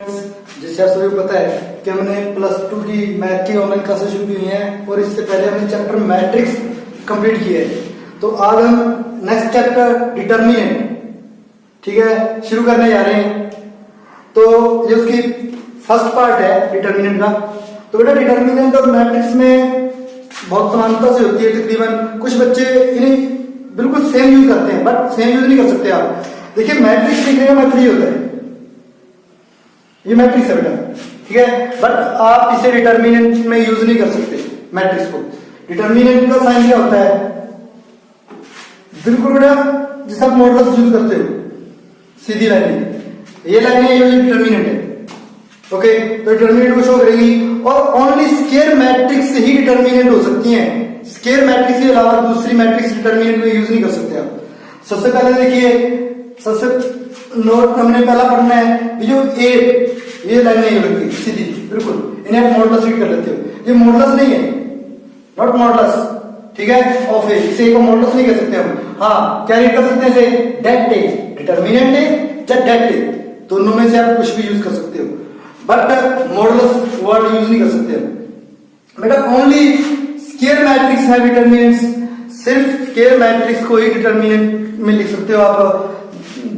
जैसे आप सभी को पता है कि हमने +2 की मैथ की ऑनलाइन क्लासेस शुरू की हुई हैं और इससे पहले हमने चैप्टर मैट्रिक्स कंप्लीट किया है। तो आज हम नेक्स्ट चैप्टर डिटर्मिनेंट, ठीक है, शुरू करने जा रहे हैं। तो ये उसकी फर्स्ट पार्ट है डिटर्मिनेंट का। तो बेटा डिटर्मिनेंट और मैट्रिक्स में बहुत समानता से होती है तकरीबन। कुछ बच्चे इन्हें बिल्कुल सेम यूज करते हैं, बट सेम यूज नहीं कर सकते आप। देखिए मैट्रिक्स लिखने का मतलब ये होता है, ये मैट्रिक्स है बेटा, ठीक है, बट आप इसे डिटर्मिनेंट में यूज नहीं कर सकते मैट्रिक्स को। डिटर्मिनेंट का साइन क्या होता है? बिल्कुल बेटा जैसे आप मॉडुलस यूज करते हो, सीधी लाइनें, ये लाइनें ये डिटर्मिनेंट है। ओके, तो डिटर्मिनेंट को शो करेगी और ओनली स्केयर मैट्रिक्स ही डिटर्मिनेंट हो सकती हैं। स्केयर मैट्रिक्स के अलावा दूसरी मैट्रिक्स डिटर्मिनेंट में यूज नहीं कर सकते आप। सबसे पहले देखिए, सबसे नोट हमने पहला पढ़ना है, ये जो ये लाइन नहीं होगी सीधी, बिल्कुल इन्हें आप मॉडुलस रीड कर लेते हो। ये मॉडुलस नहीं है, नॉट मॉडुलस, ठीक है, ऑफ ए, इसे को मॉडुलस नहीं कह सकते हम। हाँ, क्या रीड कर सकते हैं इसे? डेट ए, डिटर्मिनेंट है या डेट ए, दोनों में से आप कुछ भी यूज कर सकते हो, बट मॉडुलस वर्ड यूज नहीं कर सकते हम। बेटा ओनली स्केयर मैट्रिक्स है डिटर्मिनेंट्स, सिर्फ स्केयर मैट्रिक्स को ही डिटर्मिनेंट में लिख सकते हो आप।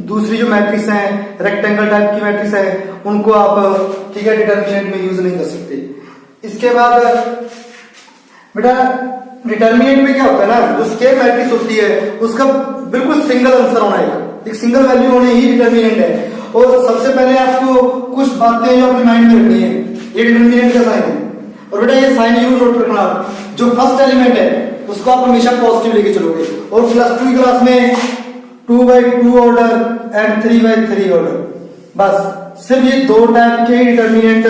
दूसरी जो मैट्रिक्स हैं, रेक्टेंगल टाइप की मैट्रिक्स है, उनको आप, ठीक है, डिटर्मिनेंट में यूज नहीं कर सकते। इसके बाद बेटा डिटर्मिनेंट में क्या होता है ना, जो स्केयर मैट्रिक्स होती है उसका बिल्कुल सिंगल आंसर होना है, एक सिंगल वैल्यू होने ही डिटर्मिनेंट है। और सबसे पहले आपको कुछ बातें जो अपने माइंड में रखनी है, ये डिटर्मिनेंट का साइन है। और बेटा ये साइन यू नोट रखना, जो फर्स्ट एलिमेंट है उसको आप हमेशा पॉजिटिव लेके चलोगे। और +2 की क्लास में 2/2 ऑर्डर एंड 3/3 ऑर्डर, बस सिर्फ ये दो टाइप के डिटर्मिनेंट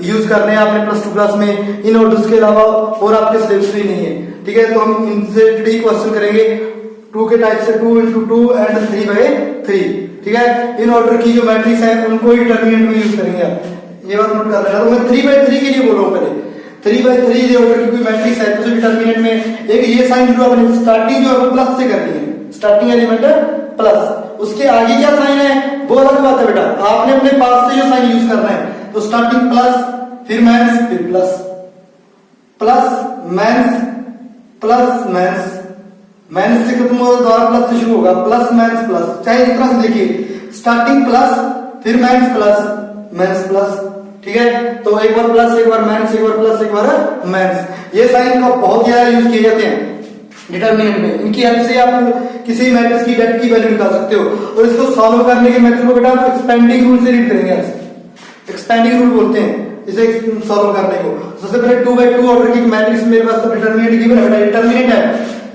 यूज करने हैं आपने +2 क्लास में। इन ऑर्डर्स के अलावा और आपके सिलेबस में नहीं है, ठीक है। तो हम इनसे क्वेश्चन करेंगे 2 के टाइप से 2 × 2 एंड 3/3, ठीक है। इन ऑर्डर की जो मैट्रिक्स है उनको ही डिटर्मिनेंट में यूज करेंगे आप, ये बात नोट कर लेना। तो मैं 3/3 के लिए बोल रहा हूँ, पहले 3/3 ये ऑर्डर की कोई मैट्रिक्स है तो डिटर्मिनेंट में एक ये साइन जो आपने स्टार्टिंग जो है प्लस से करनी है, स्टार्टिंग एलिमेंट है प्लस, उसके आगे क्या साइन है वो अलग बात है बेटा, आपने अपने पास से जो साइन यूज करना है। तो स्टार्टिंग प्लस, फिर माइनस, फिर plus, plus minus, plus minus, minus से खत्म होगा दोबारा प्लस से शुरू होगा, प्लस माइनस प्लस, चाहे इस तरह से देखिए, स्टार्टिंग प्लस, फिर माइनस प्लस, माइनस प्लस, ठीक है। तो एक बार प्लस, एक बार माइनस, एक बार प्लस, एक बार माइनस, ये साइन का बहुत ज्यादा यूज किए जाते हैं डिटर्मिनेंट में। इनकी हेल्प से आप किसी मैट्रिक्स की डेट की वैल्यू निकाल सकते हो। और इसको सॉल्व करने के मेथड को बेटा आप एक्सपेंडिंग रूल से रीड करेंगे, एक्सपेंडिंग रूल बोलते हैं इसे सॉल्व करने को। सबसे पहले 2/2 ऑर्डर की मैट्रिक्स मेरे पास तो डिटर्मिनेंट गिवन है बेटा, डिटर्मिनेंट है,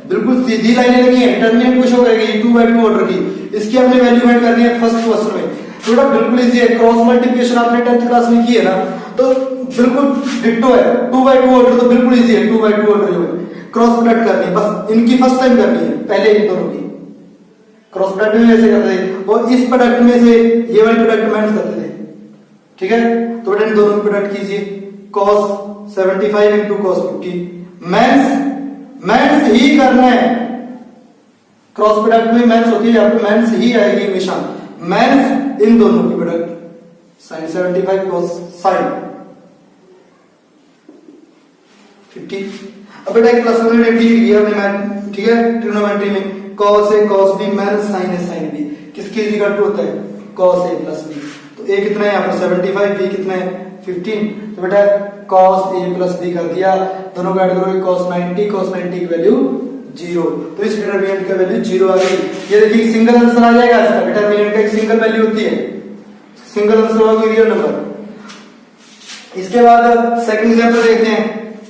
बिल्कुल सीधी लाइनें लगी है, डिटर्मिनेंट को शो करेगी 2/2 ऑर्डर की, इसकी हमने वैल्यू फाइंड करनी है फर्स्ट क्वेश्चन में। तो बेटा बिल्कुल इजी है, क्रॉस मल्टीप्लिकेशन आपने 10th क्लास में की है ना, तो बिल्कुल डिट्टो है। 2/2 ऑर्डर तो बिल्कुल इजी है, 2/2 ऑर्डर जो है क्रॉस प्रोडक्ट करनी है, बस इनकी फर्स्ट टाइम करनी है, पहले इन दोनों की क्रॉस प्रोडक्ट में ऐसे करते थे और इस प्रोडक्ट में से ये वाली प्रोडक्ट माइनस करते थे, ठीक है। तो बेटा इन दोनों की प्रोडक्ट कीजिए, cos 75 × cos 50, माइनस ही करना है, क्रॉस प्रोडक्ट में माइनस होती है, आपको माइनस ही आएगी हमेशा, माइनस इन दोनों की प्रोडक्ट, sin 75 cos sin 50। अब बेटा एक प्लस वन लिया हमने, ठीक है, ट्रिग्नोमेट्री में cos a cos b minus sin a sin b किसके इक्वल टू होता है? cos a + b। तो a कितना है यहाँ पर 75, b कितना है 15। तो बेटा cos a + b कर दिया, दोनों को ऐड करोगे cos 90 की वैल्यू 0। तो इस डिटर्मिनेंट का वैल्यू 0 आ गई। ये देखिए सिंगल आंसर आ जाएगा इसका, डिटर्मिनेंट का एक सिंगल वैल्यू होती है, सिंगल आंसर होगा कोई रियल नंबर। इसके बाद सेकंड एग्जांपल देखते हैं।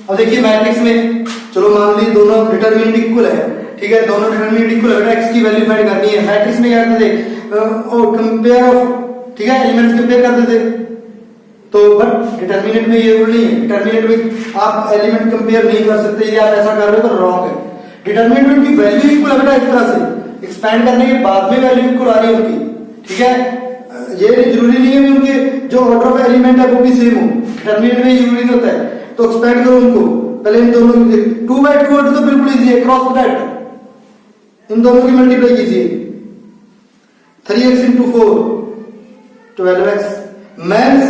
अब देखिए मैट्रिक्स में, चलो मान ली दोनों डिटर्मिनेंट इक्वल है, ठीक है, दोनों डिटर्मिनेंट इक्वल है, x की वैल्यू फाइंड करनी है। मैट्रिक्स में क्या करते थे, और कंपेयर ऑफ, ठीक है, एलिमेंट्स कंपेयर करते थे। तो बट डिटर्मिनेंट में ये रूल नहीं है, डिटर्मिनेंट में आप एलिमेंट कंपेयर नहीं कर सकते, यदि आप ऐसा कर रहे हो तो रॉन्ग है। डिटर्मिनेंट में उनकी वैल्यू इक्वल है बेटा, इस तरह से एक्सपैंड करने के बाद में वैल्यू इक्वल आ रही है उनकी, ठीक है। ये जरूरी नहीं है कि उनके जो ऑर्डर ऑफ एलिमेंट है वो भी सेम हो, डिटर्मिनेंट में जरूरी नहीं होता है। तो एक्सपैंड करो उनको, पहले इन दोनों 2/2 ऑर्डर तो बिल्कुल इजी है, क्रॉस प्रोडक्ट इन दोनों की मल्टीप्लाई कीजिए, 3x × 4 12x मेंस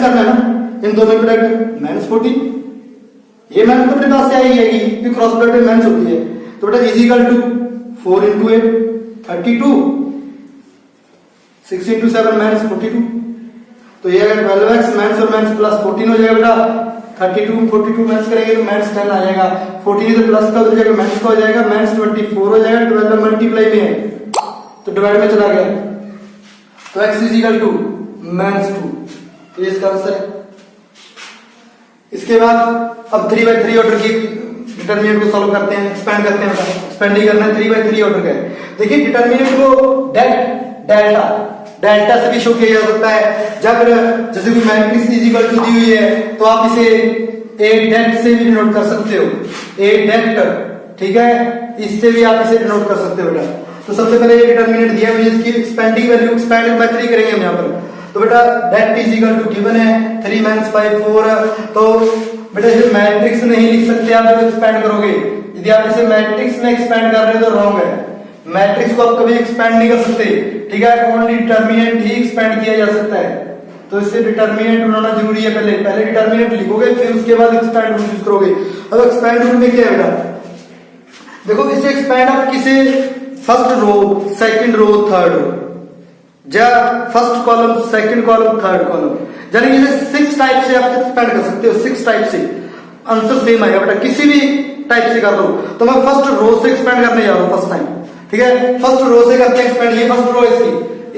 करना है ना, इन दोनों की प्रोडक्ट मेंस 14, ये मेंस तो अपने पास से आएगी कि क्रॉस प्रोडक्ट में मेंस होती है, तो बेटा is equal to 4 into 8 32, 6 into 7 minus 42, तो ये अगर 12x मेंस और मेंस प्लस 14 हो जाएगा बेटा, 32 42 मेंस करेंगे तो मेंस 10 आ जाएगा, 14 तो प्लस का हो जाएगा, मेंस का हो जाएगा, मेंस 24 हो जाएगा, 12 मल्टीप्लाई में है तो डिवाइड में चला गया, तो x is equal to minus 2, तो ये इसका आंसर है। इसके बाद अब 3/3 ऑर्डर की डिटरमिनेंट को सॉल्व करते हैं, एक्सपेंड करते हैं, एक्सपेंड ही करना है, 3/3 ऑर्डर का है। देखिए डिटरमिनेंट को डेल्टा से भी शो किया जा सकता है, जब जैसे कोई मैट्रिक्स इज इक्वल टू दी हुई है तो आप इसे ए डेल्ट से भी डिनोट कर सकते हो, ए डेल्ट, ठीक है, इससे भी आप इसे डिनोट कर सकते हो बेटा। तो सबसे पहले ये डिटरमिनेंट दिया है, इसकी एक्सपेंडिंग वैल्यू एक्सपेंड बाय 3 करेंगे हम यहाँ पर, तो बेटा delta is equal to given है 3 - 5 4, तो बेटा इसे मैट्रिक्स नहीं लिख सकते आप जब एक्सपेंड करोगे, यदि आप इसे मैट्रिक्स में एक्सपेंड कर रहे हो तो रॉन्ग है, मैट्रिक्स को आप कभी एक्सपेंड नहीं कर सकते, ठीक है, ओनली डिटरमिनेंट ही एक्सपेंड किया जा सकता है, तो इससे डिटरमिनेंट बनाना जरूरी है, पहले डिटरमिनेंट लिखोगे फिर उसके बाद एक्सपेंड रूल यूज करोगे। अब एक्सपेंड रूल में क्या है बेटा, देखो इसे एक्सपेंड आप किसे, first row, second row, third row, या first column, second column, third column, यानी कि 6 टाइप से आप एक्सपेंड कर सकते हो, 6 टाइप से आंसर सेम आएगा बेटा, किसी भी टाइप से कर दो। तो मैं फर्स्ट रो से एक्सपेंड करने जा रहा हूं फर्स्ट टाइम, ठीक है, फर्स्ट रो से करते हैं एक्सपेंड, ये फर्स्ट रो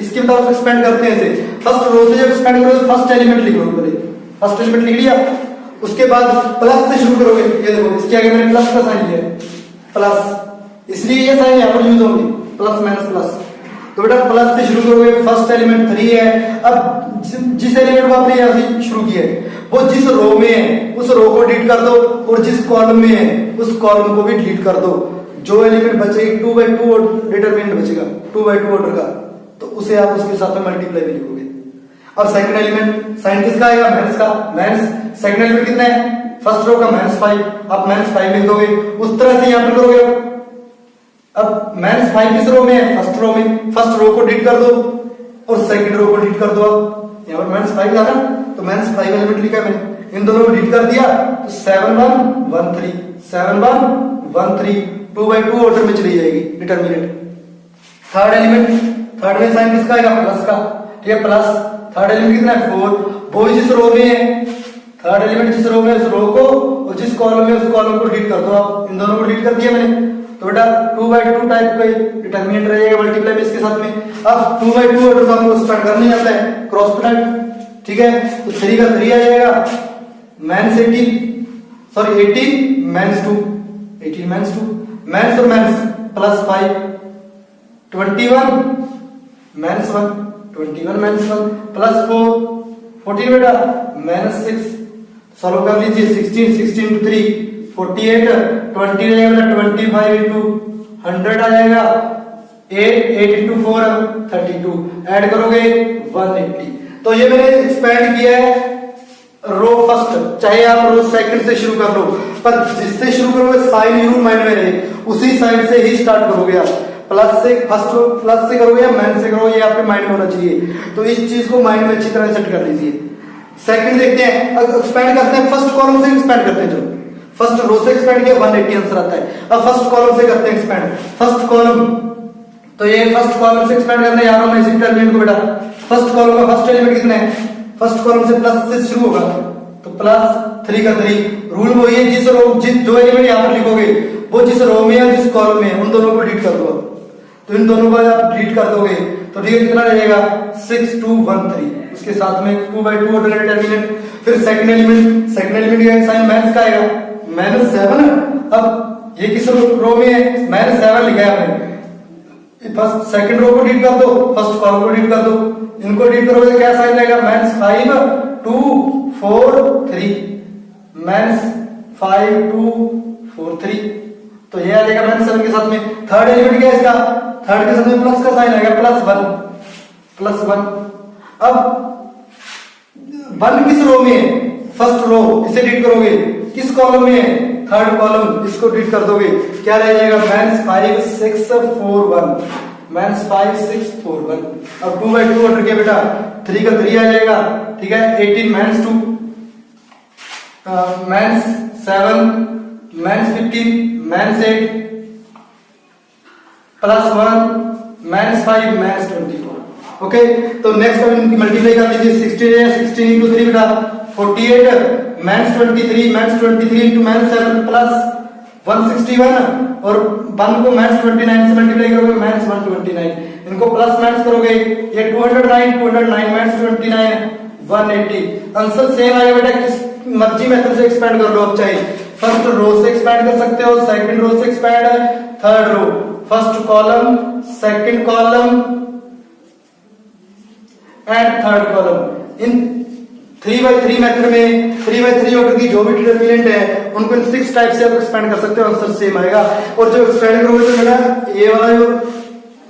इसकी मतलब एक्सपेंड करते हैं इसे, फर्स्ट रो से जब एक्सपेंड करोगे तो फर्स्ट एलिमेंट लिख लो, पहले फर्स्ट एलिमेंट लिख लिया, उसके बाद प्लस से शुरू करोगे, ये देखो इसके आगे मैंने प्लस का साइन लिया है, प्लस, इसलिए ये साइन यहां पर यूज होंगे, प्लस माइनस प्लस, तो बेटा प्लस से शुरू करोगे, फर्स्ट एलिमेंट 3 है, अब जिस एलिमेंट को आपने यहां से शुरू किया है वो जिस रो में है उस रो को डिलीट कर दो, और जिस कॉलम में है उस कॉलम को भी डिलीट कर दो, जो एलिमेंट बचेगा 2/2 डिटरमिनेंट बचेगा 2/2 ऑर्डर का, तो उसे आप उसके साथ में मल्टीप्लाई भी लिखोगे। अब सेकंड एलिमेंट साइन किसका आएगा, मेंस का, मेंस सेकंड एलिमेंट कितना है, फर्स्ट रो का -5, आप -5 लिख दोगे, उस तरह से यहां पर करोगे। अब -5 किस रो में है, फर्स्ट रो में, फर्स्ट रो को डिलीट कर दो और सेकंड रो को डिलीट कर दो, अब यहां पर -5 था ना, तो -5 एलिमेंट लिखा है मैंने, इन दोनों को डिलीट कर दिया, तो 7 1 1 3 7 1 1 3 2/2 ऑर्डर में चली जाएगी डिटरमिनेंट। थर्ड एलिमेंट, थर्ड में साइन किसका आएगा, प्लस का, ठीक है, प्लस, थर्ड एलिमेंट कितना है 4, वो जिस रो में है, थर्ड एलिमेंट जिस रो में उस रो को, और जिस कॉलम में उस कॉलम को डिलीट कर दो, आप इन दोनों को डिलीट कर दिया मैंने, तो बेटा 2/2 टाइप का डिटरमिनेंट रहेगा मल्टीप्लाई में इसके साथ में। अब 2/2 ऑर्डर को हमको स्पेंड करने जाता है, क्रॉस प्रोडक्ट, ठीक है, तो 3 का 3 आ जाएगा, -18 सॉरी 18 -2 18 -2, मेंस और मेंस +5 21 मेंस 1 21 मेंस 1 +4 14 बेटा -6, सॉल्व कर लीजिए, 16 16 into 3 48, 20 रहेगा 25 into 100 आ जाएगा, 8 into 4 32, ऐड करोगे 180। तो ये मैंने एक्सपेंड किया है रो फर्स्ट, चाहे आप रो सेकंड से शुरू कर लो, पर जिससे शुरू करोगे साइन जरूर माइंड में रहे, उसी साइन से ही स्टार्ट करोगे आप, प्लस से फर्स्ट प्लस से करोगे या माइनस से करोगे, ये आपके माइंड में होना चाहिए, तो इस चीज को माइंड में अच्छी तरह सेट कर लीजिए। सेकंड देखते हैं, अब एक्सपेंड करते हैं, फर्स्ट कॉलम से एक्सपेंड करते हैं, जो फर्स्ट रो से एक्सपेंड किया 180 आंसर आता है। अब फर्स्ट कॉलम से करते हैं एक्सपेंड, फर्स्ट कॉलम, तो ये फर्स्ट कॉलम से एक्सपेंड करना है यार, मैं इसी डिटरमिनेंट को बेटा, फर्स्ट कॉलम का फर्स्ट एलिमेंट कितना है, फर्स्ट कॉलम से प्लस से शुरू होगा, तो +3 का 3, रूल वही है, जिस रो जो एलिमेंट यहां पर लिखोगे वो जिस रो में है जिस कॉलम में है उन दोनों को डिलीट कर दो, तो इन दोनों को आप डिलीट कर दोगे तो ठीक है, कितना रहेगा 6 2 1 3, उसके साथ में 2/2 ऑर्डर का डिटरमिनेंट। फिर सेकंड एलिमेंट का साइन माइनस का आएगा, -7, अब ये किस रो में है, -7 लिखा है आपने, फर्स्ट सेकंड रो को डिलीट कर दो, फर्स्ट कॉलम को डिलीट कर दो, इनको डिलीट करोगे तो क्या साइन आएगा, -5 2 4 3 -5 2 4 3, तो ये आ जाएगा -7 के साथ में। थर्ड एलिमेंट क्या है इसका, थर्ड के साथ में प्लस का साइन आएगा, +1 अब 1 किस रो में है, फर्स्ट रो, इसे डिलीट करोगे, किस कॉलम में है, थर्ड कॉलम, इसको डिलीट कर दोगे, क्या रह जाएगा -5 6 4 1, माइनस 5 6 4 1। अब 2 बाई 2 ऑर्डर किया बेटा, 3 का 3 आ जाएगा, ठीक है। 18 minus 2 minus 7 minus 15 minus 8 plus 1 minus 5 minus 24। Okay, तो नेक्स्ट इनकी मल्टीप्लाई कर लीजिए। 16 है, 16 इंटू 3 बेटा 48 minus 23 minus 23 into minus 7 plus 161 और 1 को माइनस 29 से मल्टीप्लाई करोगे माइनस 129। इनको प्लस माइनस करोगे ये 209 माइनस 29 180। आंसर सेम आएगा बेटा, किस मर्जी मेथड से एक्सपेंड कर लो। अब चाहे फर्स्ट रो से एक्सपेंड कर सकते हो, सेकंड रो से expand, third row, first column, second column and third column. इन 3x3 मेथड में 3x3 ऑर्डर की जो भी डिटरमिनेंट है उनको इन 6 टाइप से आप एक्सपेंड कर सकते हो, आंसर सेम आएगा। और जो एक्सपेंड करोगे तो बेटा ये वाला जो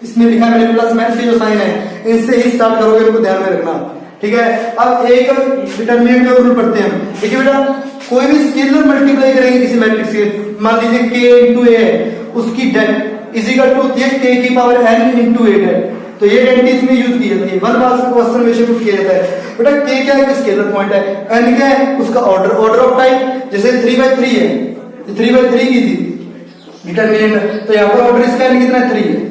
इसमें लिखा है मैंने प्लस माइनस के जो साइन है इनसे ही स्टार्ट करोगे, इनको ध्यान में रखना, ठीक है। अब एक डिटरमिनेंट का रूल पढ़ते हैं। देखिए बेटा, कोई भी स्केलर मल्टीप्लाई करेंगे किसी मैट्रिक्स के, मान लीजिए k इंटू ए है, उसकी det is equal to k की power n into A det. तो ये डेट इसमें यूज की जाती है, 1 मार्क्स क्वेश्चन में शुरू किया जाता है। बेटा k क्या है, स्केलर पॉइंट है, n क्या है उसका ऑर्डर, ऑर्डर ऑफ टाइप। जैसे 3x3 है, 3x3 की थी डिटरमिनेंट, तो यहाँ पर ऑर्डर इसका n कितना 3 है।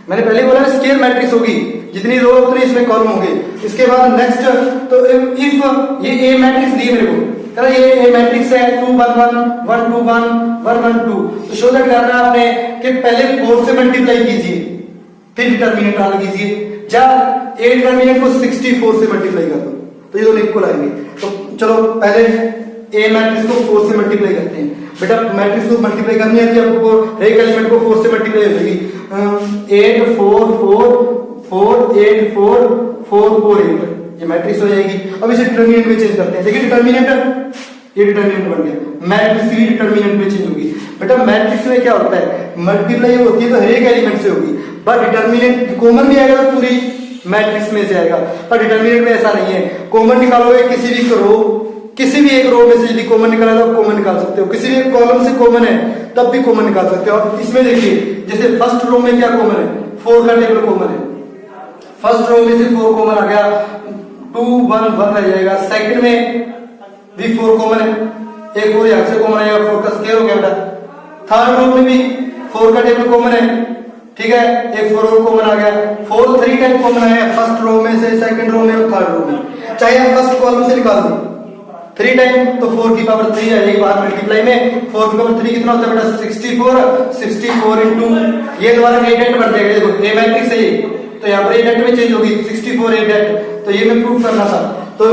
मैंने पहले बोला स्केल मैट्रिक्स होगी, जितनी रो उतनी इसमें कॉलम होंगे। इसके बाद नेक्स्ट, तो इफ ये ए मैट्रिक्स दी मेरे को, ये ए मैट्रिक्स है 2 1 1 1 2 1 1 1 2, तो शो दैट करना है आपने कि पहले 4 से मल्टीप्लाई कीजिए फिर डिटरमिनेंट डाल कीजिए। जब ए डिटरमिनेंट को 64 से मल्टीप्लाई कर दो तो ये दोनों इक्वल आएंगे। तो चलो पहले ए मैट्रिक्स को 4 से मल्टीप्लाई करते हैं। बेटा मैट्रिक्स को मल्टीप्लाई करनी है आपको, एक एलिमेंट को 4 से मल्टीप्लाई हो जाएगी, 8 4 4 4 8 4 4 4 8, ये मैट्रिक्स हो जाएगी। अब इसे डिटरमिनेंट में चेंज करते हैं। देखिए डिटरमिनेंट, ये डिटरमिनेंट बन गया, मैट्रिक्स की डिटरमिनेंट में चेंज होगी। बेटा मैट्रिक्स में क्या होता है, मल्टीप्लाई होती है तो हर एक एलिमेंट से होगी, बट डिटरमिनेंट कॉमन भी आएगा तो पूरी मैट्रिक्स में से आएगा। पर डिटरमिनेंट में ऐसा नहीं है, कॉमन निकालोगे किसी भी रो, किसी भी एक रो में से यदि कॉमन निकाला तो कॉमन निकाल सकते हो, किसी भी एक कॉलम से कॉमन है तब भी कॉमन निकाल सकते हो। और इसमें देखिए जैसे फर्स्ट रो में क्या कॉमन है, 4 का टेबल कॉमन है, फर्स्ट रो में से 4 कॉमन आ गया, 2 1 1 रह जाएगा। सेकंड में भी 4 कॉमन है, एक 4 यहां से कॉमन आएगा, 4 का स्क्वायर हो गया बेटा। थर्ड रो में भी 4 का टेबल कॉमन है, ठीक है, एक 4 और कॉमन आ गया। 4 3 टाइम कॉमन आया फर्स्ट रो में से, सेकंड रो में और थर्ड रो में, चाहे आप फर्स्ट कॉलम से निकाल दो 3 टाइम तो 4 की पावर 3 आ जाएगी बाहर मल्टीप्लाई में। 4 की पावर 3 कितना होता है बेटा 64 इंटू ये दोबारा ए डेट बन जाएगा। देखो ए मैट्रिक्स है ये, तो यहाँ पर ए डेट में चेंज होगी 64 ए डेट, तो ये मैं प्रूफ करना था। तो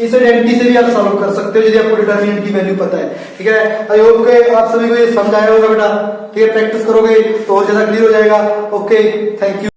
इस आइडेंटिटी से भी आप सॉल्व कर सकते हो यदि आपको डिटरमिनेंट की वैल्यू पता है, ठीक है। आई होप के आप सभी को ये समझ आया होगा बेटा, ठीक है। प्रैक्टिस करोगे तो और ज्यादा क्लियर हो जाएगा। Okay, thank you.